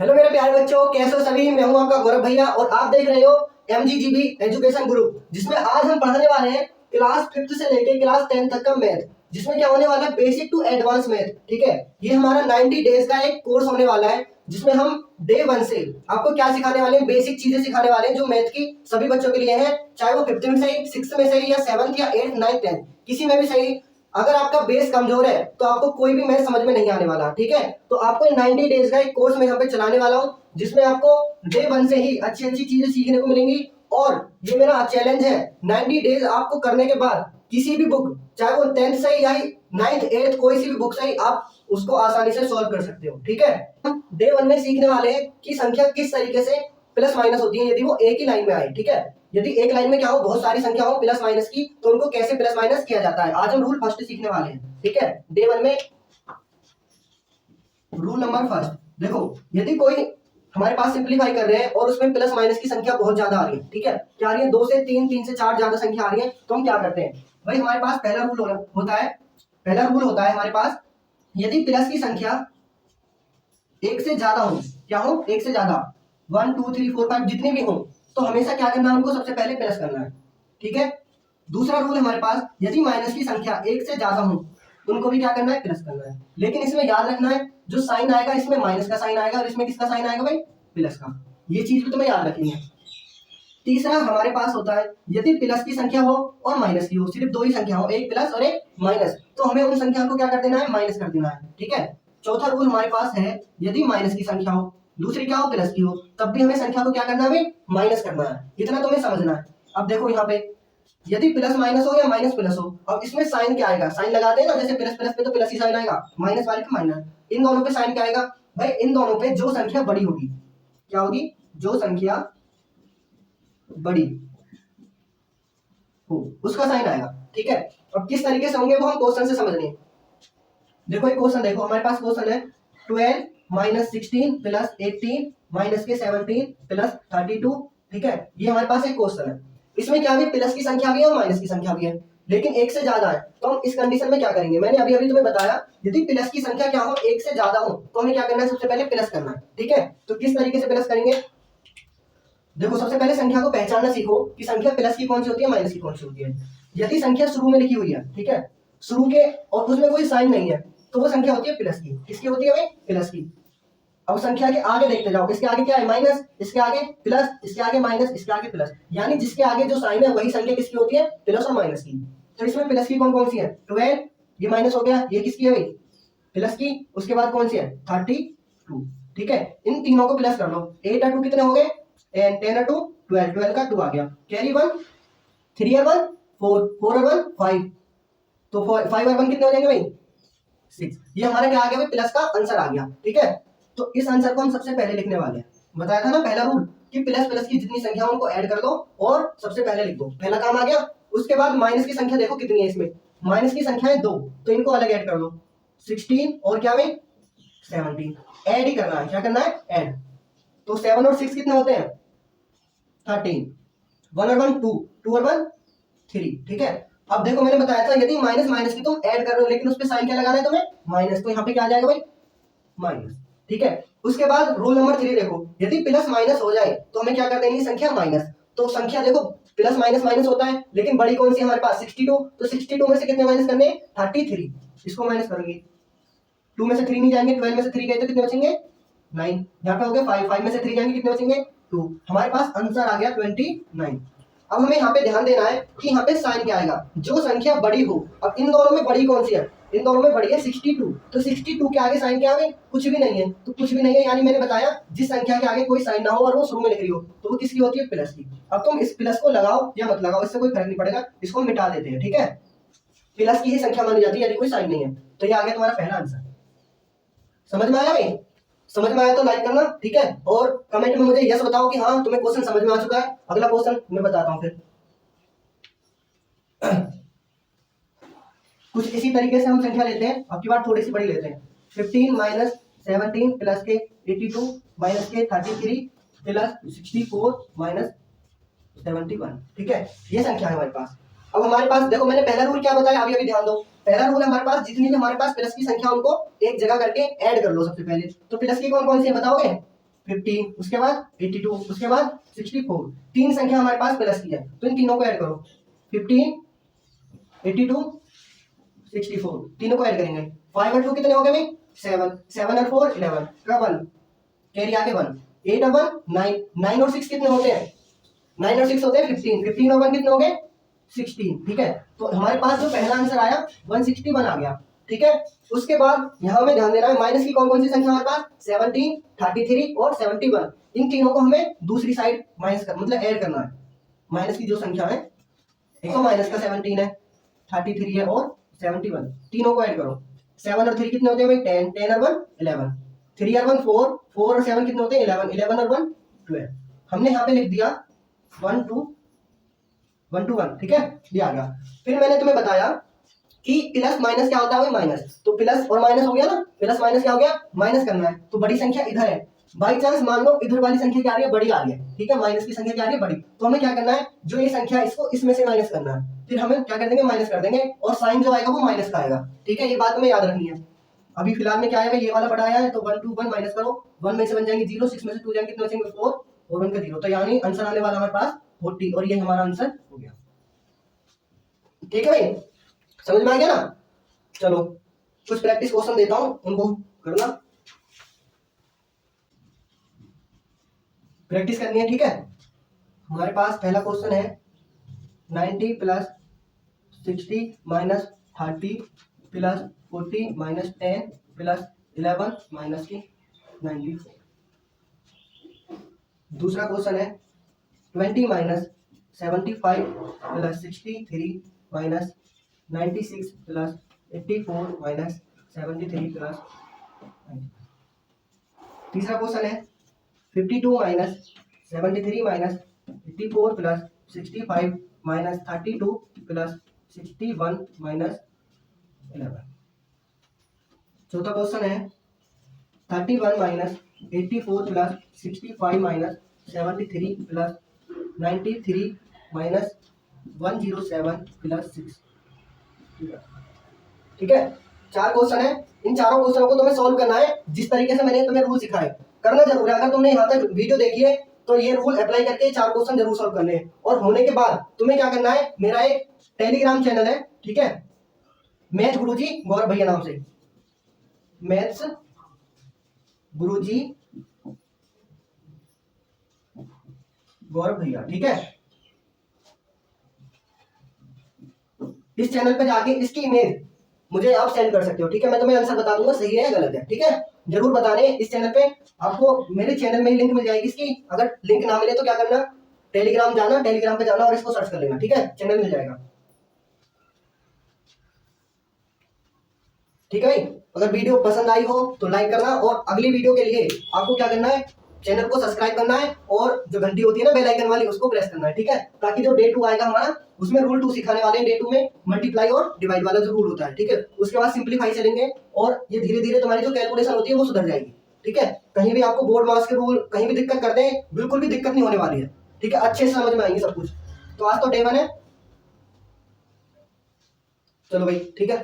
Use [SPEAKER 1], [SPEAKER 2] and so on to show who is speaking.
[SPEAKER 1] Hello मेरे प्यारे बच्चों, कैसे हो सभी। मैं हूं आपका गौरव भैया और आप देख रहे हो MGGB एजुकेशन ग्रुप, जिसमें आज हम पढ़ने वाले हैं क्लास 5th से लेकर क्लास 10 तक का मैथ, जिसमें क्या होने वाला है बेसिक टू एडवांस मैथ। ठीक है, ये हमारा 90 डेज का एक कोर्स होने वाला है, जिसमें हम डे 1 से आपको क्या सिखाने वाले हैं, बेसिक चीजें सिखाने वाले हैं जो मैथ की सभी बच्चों के लिए है, चाहे वो 5th में सही, 6th में सही, या 7th या 8th 9th 10th किसी में भी सही। अगर आपका बेस कमजोर है तो आपको कोई भी मैथ समझ में नहीं आने वाला। ठीक है, तो आपको 90 डेज का एक कोर्स मैं यहाँ पे चलाने वाला हूँ, जिसमें आपको डे 1 से ही अच्छी अच्छी चीजें सीखने को मिलेंगी। और ये मेरा चैलेंज है, 90 डेज आपको करने के बाद किसी भी बुक, चाहे वो 10th से या 9th 8th कोई सी भी बुक से, आप उसको आसानी से सॉल्व कर सकते हो। ठीक है, हम डे 1 में सीखने वाले हैं कि संख्या किस तरीके से प्लस माइनस होती है यदि वो एक ही लाइन में आए। ठीक है, यदि एक लाइन में क्या हो, बहुत सारी संख्या हो प्लस माइनस की, तो उनको कैसे प्लस माइनस किया जाता है, आज हम रूल फर्स्ट सीखने वाले हैं। ठीक है, डे 1 में रूल नंबर फर्स्ट देखो, यदि कोई हमारे पास सिंपलीफाई कर रहे हैं और उसमें प्लस माइनस की संख्या बहुत ज्यादा आ रही है। ठीक है, क्या आ रही है, 2 से 3, 3 से 4 ज्यादा संख्या आ रही है, तो हम क्या करते हैं भाई, हमारे पास पहला रूल होता है हमारे पास, यदि प्लस की संख्या एक से ज्यादा हो, क्या हो, एक से ज्यादा, 1 2 3 4 5 जितनी भी हो, तो हमेशा क्या करना है, उनको सबसे पहले प्लस करना है। ठीक है, दूसरा रूल हमारे पास, यदि माइनस की संख्या एक से ज्यादा हो, उनको भी क्या करना है, प्लस करना है। लेकिन इसमें याद रखना है, जो साइन आएगा इसमें माइनस का साइन आएगा और इसमें किसका साइन आएगा भाई, प्लस का। ये चीज भी तुम्हें याद रखनी है। तीसरा हमारे पास होता है, यदि प्लस की संख्या हो और माइनस की हो, सिर्फ दो ही संख्या हो, एक प्लस और एक माइनस, तो हमें उन संख्या को क्या कर देना है, माइनस कर देना है। ठीक है, चौथा रूल हमारे पास है, यदि माइनस की संख्या हो, दूसरी क्या हो, प्लस की हो, तब भी हमें संख्या को क्या करना है, माइनस करना है। इतना तुम्हें समझना है। अब देखो यहाँ पे, यदि प्लस माइनस हो या माइनस प्लस हो, अब इसमें साइन क्या आएगा, साइन लगाते हैं ना, जैसे प्लस प्लस पे तो प्लस ही साइन आएगा, माइनस वाले पे माइनस। इन दोनों पे साइन क्या आएगा भाई, इन दोनों पे जो संख्या बड़ी होगी, क्या होगी, जो संख्या बड़ी हो उसका साइन आएगा। ठीक है, अब किस तरीके से होंगे वो हम क्वेश्चन से समझ लें। देखो एक क्वेश्चन देखो, हमारे पास क्वेश्चन है 12 माइनस 16 प्लस 18 माइनस के 17 प्लस 32। ठीक है, ये हमारे पास एक क्वेश्चन है, इसमें क्या भी प्लस की संख्या भी है और माइनस की संख्या भी है, लेकिन एक से ज्यादा है। तो हम इस कंडीशन में क्या करेंगे, मैंने अभी अभी तुम्हें बताया, यदि प्लस की संख्या क्या हो, एक से ज्यादा हो, तो हमें क्या करना है, सबसे पहले प्लस करना है। ठीक है, तो किस तरीके से प्लस करेंगे, देखो सबसे पहले संख्या को पहचानना सीखो कि संख्या प्लस की कौन सी होती है, माइनस की कौन सी होती है। यदि संख्या शुरू में लिखी हुई है, ठीक है, शुरू के, और उसमें कोई साइन नहीं है, तो वो संख्या होती है प्लस की। किसकी होती है भाई, प्लस की। अब संख्या के आगे देखते जाओ, इसके आगे क्या है, माइनस, इसके आगे प्लस, इसके आगे माइनस, इसके आगे प्लस, यानी जिसके आगे जो साइन है वही संख्या किसकी होती है, प्लस और माइनस की। तो इसमें प्लस की कौन कौन सी है, 12, ये माइनस हो गया, ये किसकी है भाई, प्लस की। उसके बाद कौन सी है, 32। ठीक है, इन तीनों को प्लस कर लो, 8 और 2 कितने हो गए, 10 और 2 12, 12 का 2 आ गया, कैरी 1, 3 और 1 4, 4 और 1 5, तो 5 और 1 कितने हो जाएंगे भाई, 6। ये हमारा क्या आ गया भाई, प्लस का आंसर आ गया। ठीक है, तो इस आंसर को हम सबसे पहले लिखने वाले हैं। बताया था ना पहला रूल कि प्लस प्लस की जितनी संख्या उनको ऐड कर दो और सबसे पहले लिख दो, पहला काम आ गया। उसके बाद माइनस की संख्या देखो कितनी है, इसमें माइनस की संख्या है 2, तो इनको अलग ऐड कर लो, 16 और क्या में 17, ऐड ही करना है, क्या करना है, ऐड। तो 7 और 6 कितने होते हैं, 13, 1 और 1 2, 2 और 1 3। ठीक है, अब देखो मैंने बताया था, यदि माइनस माइनस की तुम ऐड कर रहे हो, लेकिन उस पे साइन क्या लगाना है तुम्हें, माइनस, तो यहाँ पे क्या आ जाएगा भाई, माइनस। ठीक है, उसके बाद रूल नंबर 3 देखो, यदि प्लस माइनस हो जाए तो हमें क्या कर देनी है, संख्या माइनस। तो संख्या देखो प्लस माइनस माइनस होता है, लेकिन बड़ी कौन सी है हमारे पास, 62, तो 62 में से कितने माइनस करने, 33, इसको माइनस करोगे, 2 में से 3 नहीं जाएंगे, 12 में से 3 गए तो कितने बचेंगे, 9, यहाँ पे हो गए 5, 5 में से 3 जाएंगे, कितने बचेंगे, 2। हमारे पास आंसर आ गया 29। अब हमें यहाँ पे ध्यान देना है कि यहाँ पे साइन क्या आएगा, जो संख्या बड़ी हो। अब इन दोनों में बड़ी कौन सी है, इन दोनों में बड़ी है 62, तो 62 के आगे साइन क्या है, कुछ भी नहीं है, तो कुछ भी नहीं है, यानी मैंने बताया जिस संख्या के आगे कोई साइन ना हो और वो शुरू में लिख रही हो, तो वो किसकी होती है, प्लस की। अब तुम इस प्लस को लगाओ या मत लगाओ, इससे कोई फर्क नहीं पड़ेगा, इसको मिटा देते हैं। ठीक है, प्लस की ही संख्या मानी जाती है यदि कोई साइन नहीं है। तो ये आ गया तुम्हारा पहला आंसर। समझ में आया भाई, समझ में आया तो लाइक करना। ठीक है, और कमेंट में मुझे यस बताओ कि हाँ तुम्हें क्वेश्चन समझ में आ चुका है। अगला क्वेश्चन मैं बताता हूँ फिर। कुछ इसी तरीके से हम संख्या लेते हैं, अब की बार थोड़ी सी बड़ी लेते हैं, 15 माइनस 17 प्लस के 82 माइनस के 33 प्लस 64 माइनस 71। ठीक है, ये संख्या है हमारे पास। अब हमारे पास देखो, मैंने पहला रूल क्या बताया, अभी अभी ध्यान दो। पहला रूल हमारे पास, जितनी भी हमारे पास प्लस की संख्या उनको एक जगह करके ऐड कर लो सबसे पहले। तो प्लस की कौन कौन सी है बताओगे, 15, उसके बाद 82, उसके बाद 64। तीन संख्या हमारे पास प्लस की है, तो इन तीनों को ऐड करो। 15, 82, 64, तीनों को ऐड करेंगे। 5 और 2 कितने हो गए भाई? 7, 7 और 4 11 का 1 कैरी आके 1, 8 और 1 9, 9 और 6 कितने होते हैं? 9 और 6 होते हैं 15, 15 और 1 कितने हो गए? 16। ठीक है, तो हमारे पास जो पहला आंसर आया 161 आ गया। ठीक है, उसके बाद यहाँ हमें ध्यान देना है माइनस की कौन कौन सी संख्या हमारे पास? 17, 33 और 71। इन तीनों को हमें दूसरी साइड माइनस कर मतलब ऐड करना है। माइनस की जो संख्या है, एक तो माइनस का 17 है, 33 है और 71, तीनों को ऐड करो। 7 और 3 कितने होते हैं भाई? 10, 10 और 1 11, 3 और 1 4, 4 और 7 कितने होते हैं? 11, 11 और 1 12। हमने यहाँ पे लिख दिया 1 2 1 to 1। ठीक है, ये आ गया। फिर मैंने तुम्हें बताया कि प्लस माइनस क्या होता है? माइनस, तो प्लस और माइनस हो गया ना, प्लस माइनस क्या हो गया? माइनस करना है। तो बड़ी संख्या इधर है, बाई चांस मान लो इधर वाली संख्या क्या आ रही है? बड़ी आ रही है। ठीक है, माइनस की संख्या क्या आ रही है? बड़ी। तो हमें क्या करना है? जो ये संख्या इसको इसमें से माइनस करना है, फिर हमें क्या कर देंगे? माइनस कर देंगे, और साइन जो आएगा वो माइनस का आएगा। ठीक है, ये बात हमें याद रखनी है। अभी फिलहाल में क्या आएगा? ये वाला बड़ा आया है, तो 1 2 1 माइनस करो, 1 में से बन जाएंगे 0, 6 में से 2 जाएंगे, कितने बचेंगे? 4 और 1 का 0। तो यानी आंसर आने वाला हमारे पास 40, और ये हमारा आंसर हो गया। ठीक है भाई, समझ में आ गया ना? चलो कुछ प्रैक्टिस क्वेश्चन देता हूं, उनको करना, प्रैक्टिस करनी है। ठीक है, हमारे पास पहला क्वेश्चन है 90 plus 60 minus 30 plus 40 minus 10 plus 11 minus की 94। दूसरा क्वेश्चन है 20 minus 75 plus 63 minus 96 plus 84 minus 73 plus 90। तीसरा क्वेश्चन है 52 minus 73 minus 84 plus 65 minus 32 plus 61 minus 11। चौथा क्वेश्चन है 31 minus 84 plus 65 minus 73 plus 93 minus 107 plus 6। ठीक है, चार क्वेश्चन है। इन चारों क्वेश्चनों को तुम्हें सॉल्व करना है जिस तरीके से मैंने तुम्हें रूल सिखाए। करना जरूर है, अगर तुमने यहाँ तक वीडियो देखी है तो ये रूल अप्लाई करके चार क्वेश्चन जरूर सॉल्व करने हैं। और होने के बाद तुम्हें क्या करना है? मेरा एक टेलीग्राम चैनल है, ठीक है, मैथ गुरुजी गौरव भैया नाम से, मैथ्स गुरुजी गौरव भैया। ठीक है, इस चैनल पे जाके इसकी इमेज मुझे आप सेंड कर सकते हो। ठीक है, मैं तुम्हें आंसर बता दूंगा सही है या गलत है। ठीक है, जरूर बताने। इस चैनल पे आपको मेरे चैनल में ही लिंक मिल जाएगी इसकी। अगर लिंक ना मिले तो क्या करना? टेलीग्राम जाना, टेलीग्राम पे जाना और इसको सर्च कर लेना। ठीक है, चैनल मिल जाएगा। ठीक है भाई, अगर वीडियो पसंद आई हो तो लाइक करना, और अगली वीडियो के लिए आपको क्या करना है? चैनल को सब्सक्राइब करना है, और जो घंटी होती है ना बेल आइकन वाली, उसको प्रेस करना है। ठीक है, ताकि जो डे 2 आएगा हमारा, उसमें रूल 2 सिखाने वाले हैं। डे 2 में मल्टीप्लाई और डिवाइड वाला जो रूल होता है। ठीक है, उसके बाद सिंप्लीफाई चलेंगे, और ये धीरे धीरे तुम्हारी जो कैलकुलेशन होती है वो सुधर जाएगी। ठीक है, कहीं भी आपको बोर्ड मार्क्स के रूल कहीं भी दिक्कत कर दें, बिल्कुल भी दिक्कत नहीं होने वाली है। ठीक है, अच्छे से समझ में आएंगे सब कुछ। तो आज तो डे 1 है। चलो भाई, ठीक है।